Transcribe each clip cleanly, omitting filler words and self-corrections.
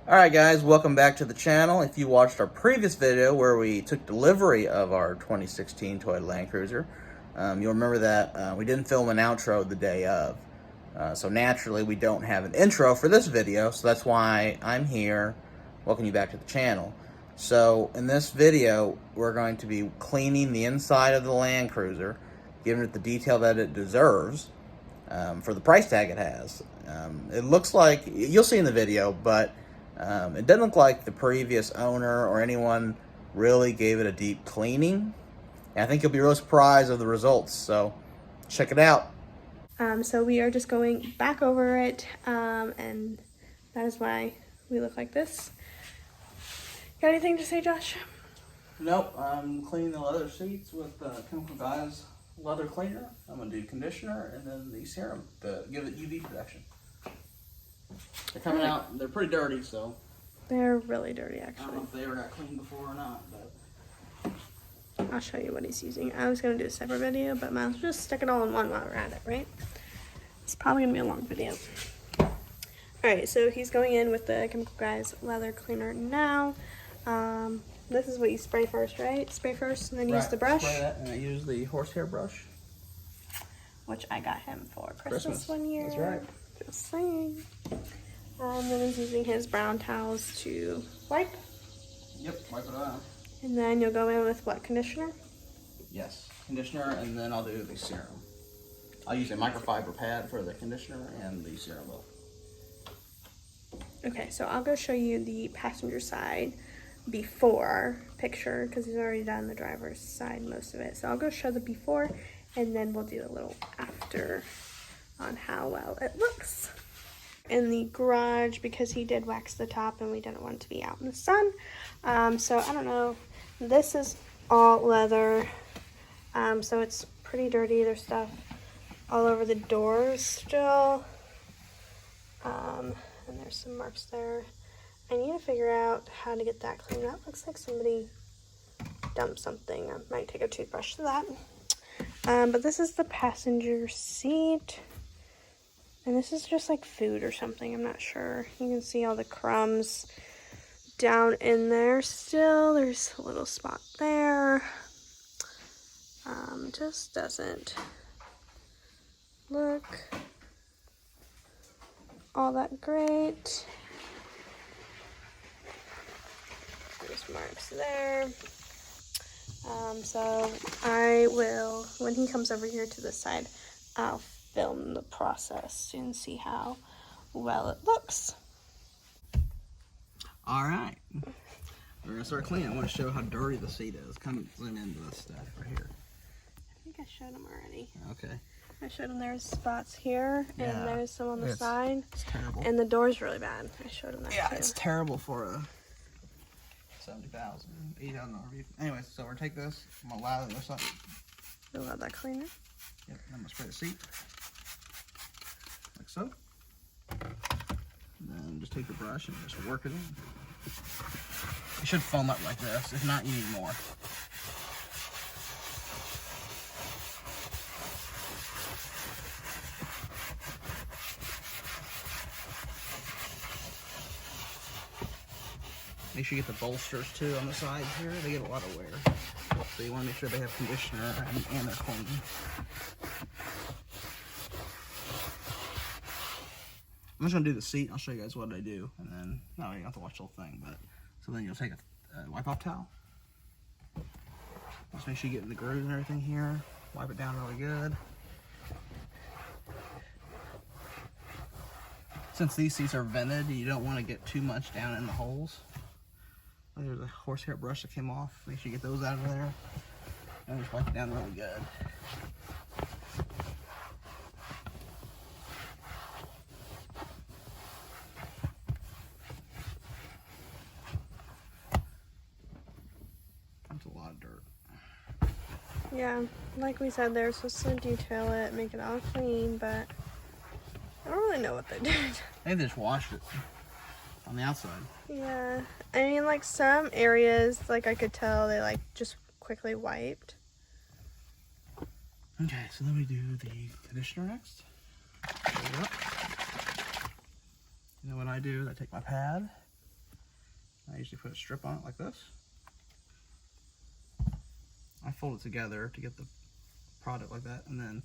Alright guys, welcome back to the channel. If you watched our previous video where we took delivery of our 2016 Toyota Land Cruiser, you'll remember that we didn't film an outro the day of. So naturally we don't have an intro for this video, so that's why I'm here. Welcome you back to the channel. So in this video, we're going to be cleaning the inside of the Land Cruiser, giving it the detail that it deserves for the price tag it has. It looks like, you'll see in the video, but it doesn't look like the previous owner or anyone really gave it a deep cleaning. And I think you'll be really surprised of the results, so check it out. So we are just going back over it, and that is why we look like this. Got anything to say, Josh? Nope, I'm cleaning the leather seats with Chemical Guys leather cleaner. I'm going to do conditioner and then the serum to give it UV protection. They're coming out, they're pretty dirty, so. They're really dirty, I actually. don't know if they ever got cleaned before or not, but. I'll show you what he's using. I was going to do a separate video, but might as well just stick it all in one while we're at it, right? It's probably going to be a long video. Alright, so he's going in with the Chemical Guys leather cleaner now. This is what you spray first, right? Spray first and then use the brush. Spray that, and I use the horsehair brush. Which I got him for Christmas one year. That's right. Just saying. And then he's using his brown towels to wipe. Yep, wipe it out. And then you'll go in with what, conditioner? Yes, conditioner, and then I'll do the serum. I'll use a microfiber pad for the conditioner and the serum both. Okay, so I'll go show you the passenger side before picture because he's already done the driver's side most of it. So I'll go show the before and then we'll do a little after on how well it looks. In the garage, because he did wax the top and we didn't want it to be out in the sun. So I don't know, this is all leather, so it's pretty dirty. There's stuff all over the doors still, and there's some marks there. I need to figure out how to get that cleaned up. Looks like somebody dumped something. I might take a toothbrush to that. But this is the passenger seat. And this is just like food or something. I'm not sure. You can see all the crumbs down in there still. There's a little spot there. Just doesn't look all that great. There's marks there. So I will, when he comes over here to this side, I'll film the process and see how well it looks. Alright, we're going to start cleaning. I want to show how dirty the seat is. Come zoom into this stuff right here. I think I showed him already. Okay. I showed him there's spots here, and there's some on the side. It's terrible. And the door's really bad. I showed him that too. It's terrible for a $70,000, $8,000 vehicle. Anyways, so we're going to take this. I'm going to lather this up. I love that cleaner. Yep, I'm going to spray the seat. Like so. And then just take the brush and just work it in. It should foam up like this. If not, you need more. Make sure you get the bolsters too on the sides here. They get a lot of wear. So you want to make sure they have conditioner and they're clean. I'm just going to do the seat. I'll show you guys what I do. And then, no, you don't have to watch the whole thing. But so then you'll take a wipe-off towel. Just make sure you get in the grooves and everything here. Wipe it down really good. Since these seats are vented, you don't want to get too much down in the holes. There's a horsehair brush that came off. Make sure you get those out of there. And just wipe it down really good. That's a lot of dirt. Yeah, like we said, they're supposed to detail it, make it all clean, but I don't really know what they did. They just washed it on the outside. Yeah, I mean, like some areas, like I could tell they like just quickly wiped. Okay, so then we do the conditioner next. You know what I do is I take my pad, usually put a strip on it like this. I fold it together to get the product like that, and then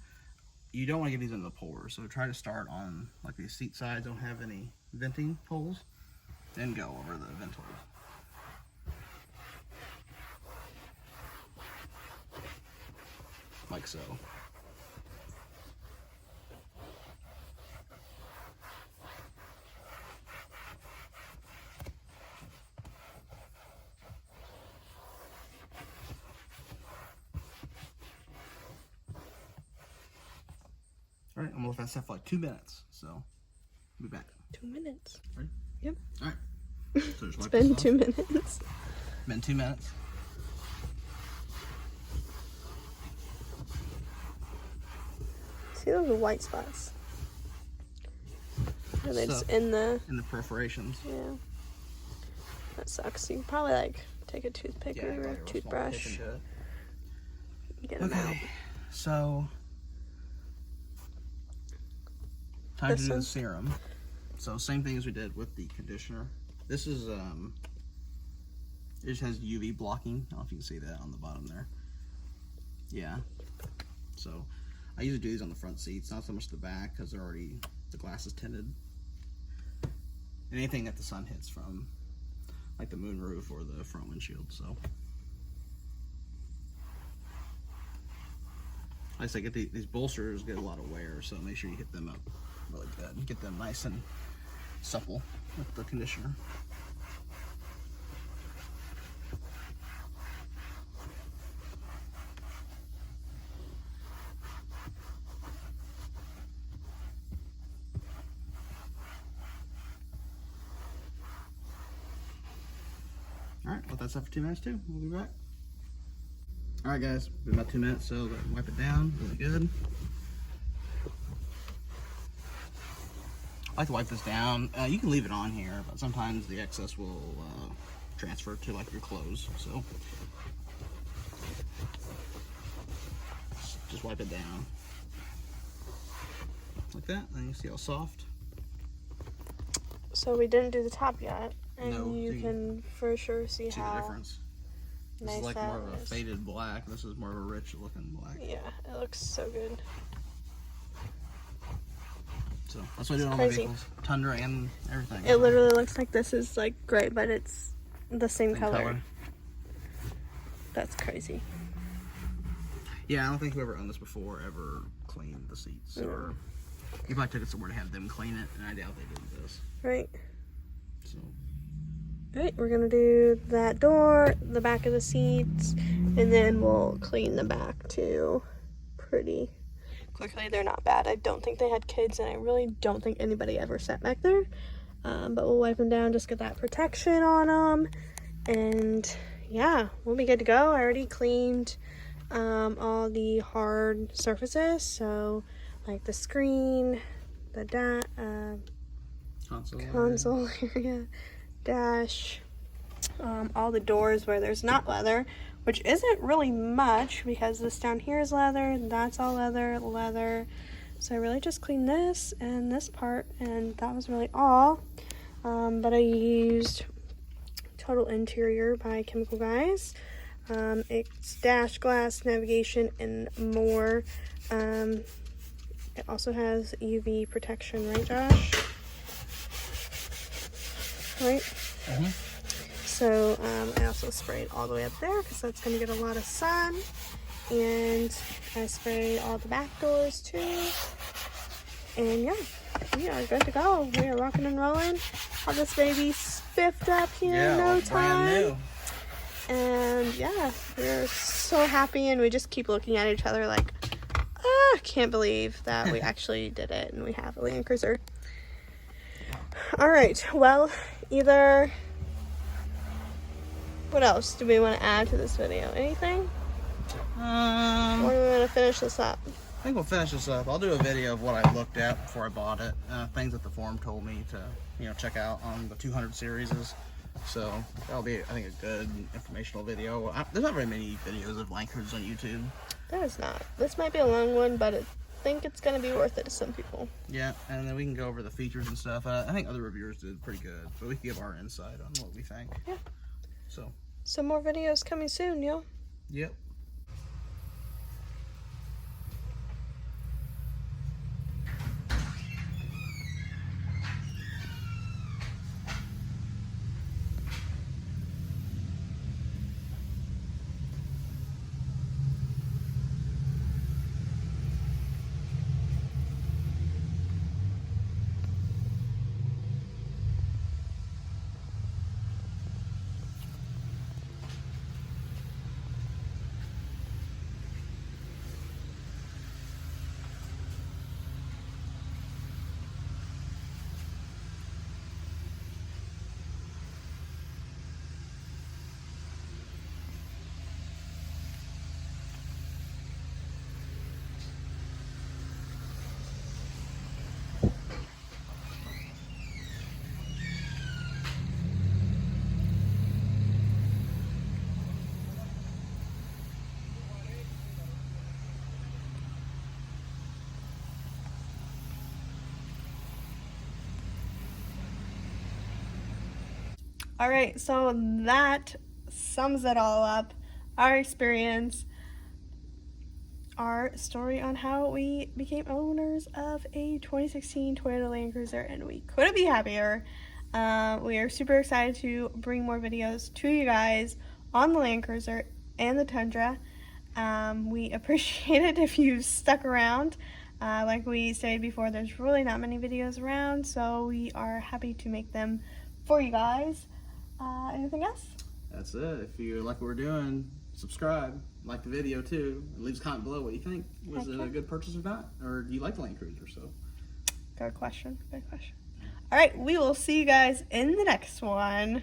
you don't want to get these into the pores, so try to start on like these seat sides don't have any venting holes, then go over the vent holes. Like so. All right, I'm gonna let that set for like 2 minutes, so I'll be back. 2 minutes. Ready? Yep. All right. So just It's wipe been this off. 2 minutes. Been 2 minutes. See those are white spots? And it's So, in the, perforations. yeah. That sucks. You can probably like take a toothpick or a probably a toothbrush. small tip into it. Get them out. Okay, so time This to do one? the serum. So same thing as we did with the conditioner. This is it just has UV blocking. I don't know if you can see that on the bottom there. Yeah. So I usually do these on the front seats, not so much the back because the glass is tinted. And anything that the sun hits from, like the moonroof or the front windshield. So I say get these bolsters get a lot of wear, so make sure you hit them up really good. Get them nice and supple with the conditioner. Alright, let that set for 2 minutes too. We'll be back. Alright guys, been about 2 minutes, so wipe it down really good. I like to wipe this down. You can leave it on here, but sometimes the excess will transfer to like your clothes. So just wipe it down like that, and you see how soft. So we didn't do the top yet, and No, you can for sure see the how difference. This nice is like that more of a is. faded black. This is more of a rich looking black. Yeah, it looks so good. So that's what I do on all my Crazy. vehicles, Tundra and everything. It literally looks like this is like gray, but it's the same color. That's crazy. Yeah, I don't think whoever owned this before ever cleaned the seats, or you probably took it somewhere to have them clean it, and I doubt they did this. Right. So Right, we're gonna do that door, the back of the seats, and then we'll clean the back too pretty quickly. They're not bad. I don't think they had kids, and I really don't think anybody ever sat back there. But we'll wipe them down, just get that protection on them, and yeah, we'll be good to go. I already cleaned all the hard surfaces, so like the screen, the console area, dash, all the doors where there's not leather, which isn't really much because this down here is leather, that's all leather. So I really just cleaned this and this part, and that was really all. But I used Total Interior by Chemical Guys. It's dash, glass, navigation, and more. It also has UV protection, right, Josh? Right? Mm-hmm. So I also sprayed all the way up there because that's going to get a lot of sun. And I sprayed all the back doors too. And yeah, we are good to go. We are rocking and rolling. Have this baby spiffed up here in no time. Brand new. And yeah, we're so happy, and we just keep looking at each other like, I can't believe that we actually did it and we have a Land Cruiser. Alright, well, what else do we want to add to this video? Anything? Or do we want to finish this up? I think we'll finish this up. I'll do a video of what I looked at before I bought it. Things that the forum told me to, check out on the 200 series. So that'll be, I think, a good informational video. There's not very many videos of Land Cruisers on YouTube. There is not. This might be a long one, but think it's gonna be worth it to some people. Yeah, and then we can go over the features and stuff. I think other reviewers did pretty good, but we can give our insight on what we think. Yeah. So. Some more videos coming soon, yo. Yep. All right, so that sums it all up. Our experience, our story on how we became owners of a 2016 Toyota Land Cruiser, and we couldn't be happier. We are super excited to bring more videos to you guys on the Land Cruiser and the Tundra. We appreciate it if you've stuck around. Like we stated before, there's really not many videos around, so we are happy to make them for you guys. Anything else? That's it. If you like what we're doing, subscribe, like the video too, and leave a comment below what you think. Was it a good purchase or not? Or do you like the Land Cruiser? So, Good question. Good question. All right, we will see you guys in the next one.